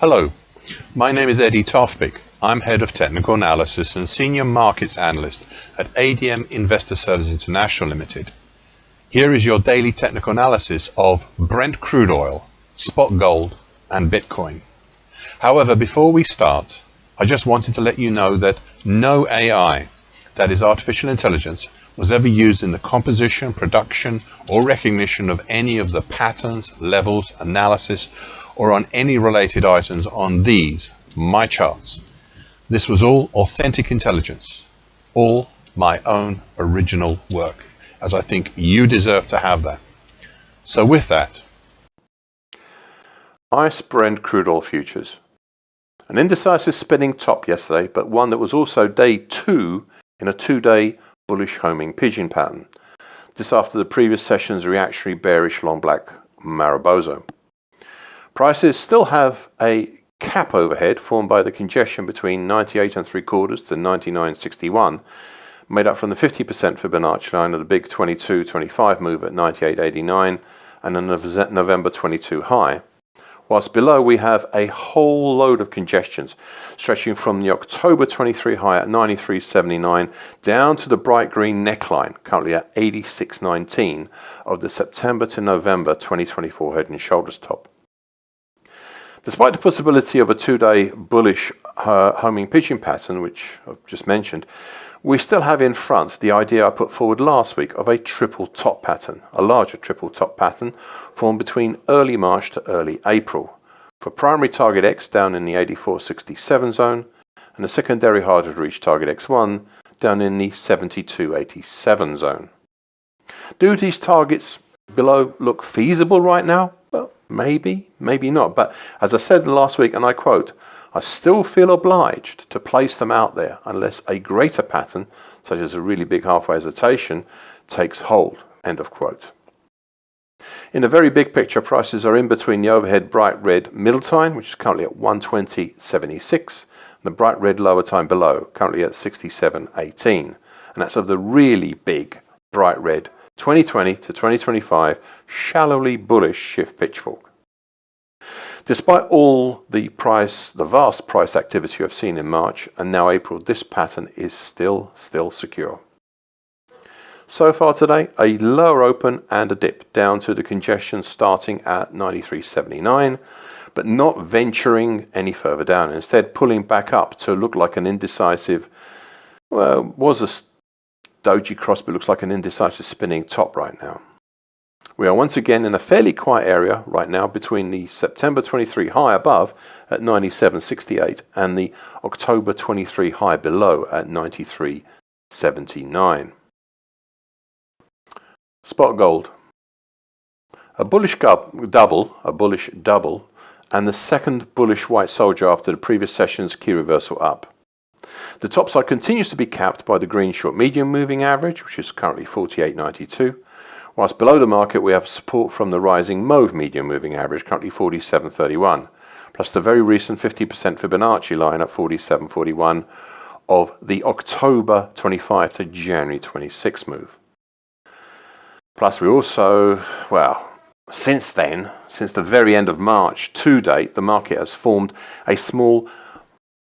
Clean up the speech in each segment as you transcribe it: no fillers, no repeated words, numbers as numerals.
Hello, my name is Eddie Tofpik. I'm Head of Technical Analysis and Senior Markets Analyst at ADM Investor Services International Limited. Here is your daily technical analysis of Brent crude oil, spot gold, and Bitcoin. However, before we start, I just wanted to let you know that no AI, that is artificial intelligence, was ever used in the composition, production, or recognition of any of the patterns, levels, analysis, or on any related items on these, my charts. This was all authentic intelligence, all my own original work, as I think you deserve to have that. So with that, ICE Brent crude oil futures. An indecisive spinning top yesterday, but one that was also day 2 in a 2-day bullish homing pigeon pattern. This after the previous session's reactionary bearish long black Maribosa. Prices still have a cap overhead formed by the congestion between 98 3/4 to 99.61, made up from the 50% Fibonacci line of the big 22.25 move at 98.89 and a November 22 high. Whilst below we have a whole load of congestions stretching from the October 23 high at 93.79 down to the bright green neckline currently at 86.19 of the September to November 2024 head and shoulders top. Despite the possibility of a 2-day bullish homing pigeon pattern, which I've just mentioned, we still have in front the idea I put forward last week of a triple top pattern, a larger triple top pattern formed between early March to early April, for primary target X down in the 84.67 zone and a secondary harder to reach target X1 down in the 72.87 zone. Do these targets below look feasible right now? Well, maybe, maybe not. But as I said last week, and I quote, I still feel obliged to place them out there unless a greater pattern, such as a really big halfway hesitation, takes hold. End of quote. In the very big picture, prices are in between the overhead bright red middle time, which is currently at 120.76, and the bright red lower time below, currently at 67.18. And that's of the really big bright red 2020 to 2025 shallowly bullish shift pitchfork. Despite all the vast price activity you have seen in March and now April, this pattern is still secure. So far today, a lower open and a dip down to the congestion starting at 93.79, but not venturing any further down. Instead, pulling back up to look like an indecisive, well, was a doji cross, but looks like an indecisive spinning top right now. We are once again in a fairly quiet area right now between the September 23 high above at 97.68 and the October 23 high below at 93.79. Spot gold. A bullish double, and the second bullish white soldier after the previous session's key reversal up. The top side continues to be capped by the green short medium moving average, which is currently 48.92. Whilst below the market we have support from the rising mauve medium moving average, currently 47.31, plus the very recent 50% Fibonacci line at 47.41 of the October 25 to January 26 move. Plus we also, well, since then, since the very end of March to date, the market has formed a small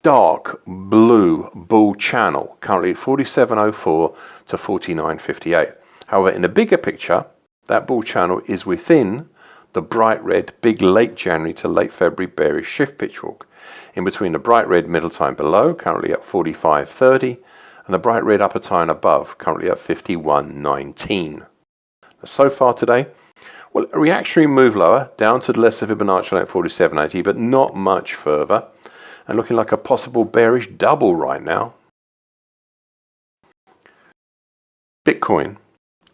dark blue bull channel, currently at 47.04 to 49.58. However, in the bigger picture, that bull channel is within the bright red big late January to late February bearish shift pitchfork, in between the bright red middle time below, currently at 45.30, and the bright red upper time above, currently at 51.19. So far today, well, a reactionary move lower, down to the lesser Fibonacci line at 47.80, but not much further, and looking like a possible bearish double right now. Bitcoin.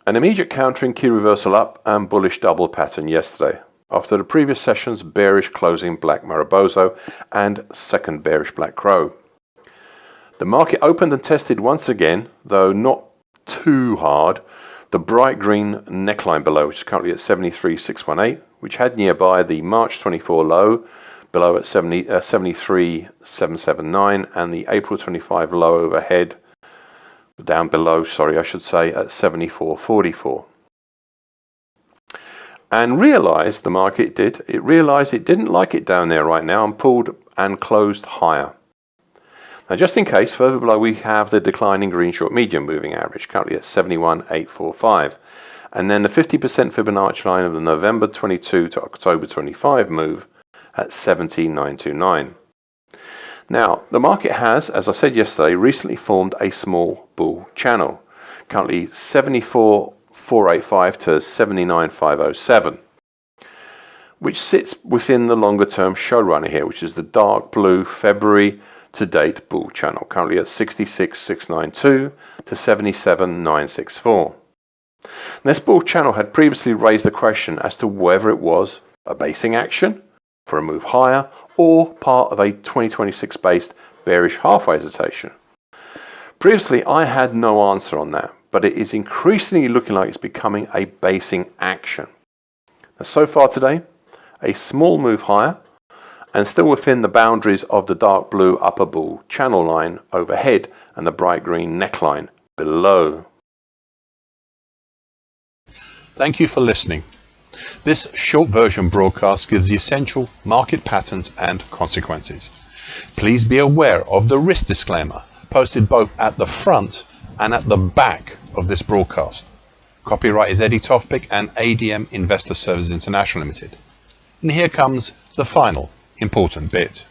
An immediate countering key reversal up and bullish double pattern yesterday, after the previous session's bearish closing black Maribosa and second bearish black crow. The market opened and tested once again, though not too hard, the bright green neckline below, which is currently at 73.618, which had nearby the March 24 low below at 73.779 and the April 25 low overhead down below, at 74.44. and realized, the market did, it realized it didn't like it down there right now and pulled and closed higher. Now, just in case, further below we have the declining green short medium moving average, currently at 71,845, and then the 50% Fibonacci line of the November 22 to October 25 move at 70,929. Now, the market has, as I said yesterday, recently formed a small bull channel, currently 74,485 to 79,507, which sits within the longer term showrunner here, which is the dark blue February to date bull channel, currently at 66,692 to 77,964. This bull channel had previously raised the question as to whether it was a basing action for a move higher or part of a 2026 based bearish halfway hesitation. Previously, I had no answer on that, but it is increasingly looking like it's becoming a basing action. Now, so far today, a small move higher and still within the boundaries of the dark blue upper bull channel line overhead and the bright green neckline below. Thank you for listening. This short version broadcast gives the essential market patterns and consequences. Please be aware of the risk disclaimer posted both at the front and at the back of this broadcast. Copyright is Eddie Tofpick and ADM Investor Services International Limited. And here comes the final important bit.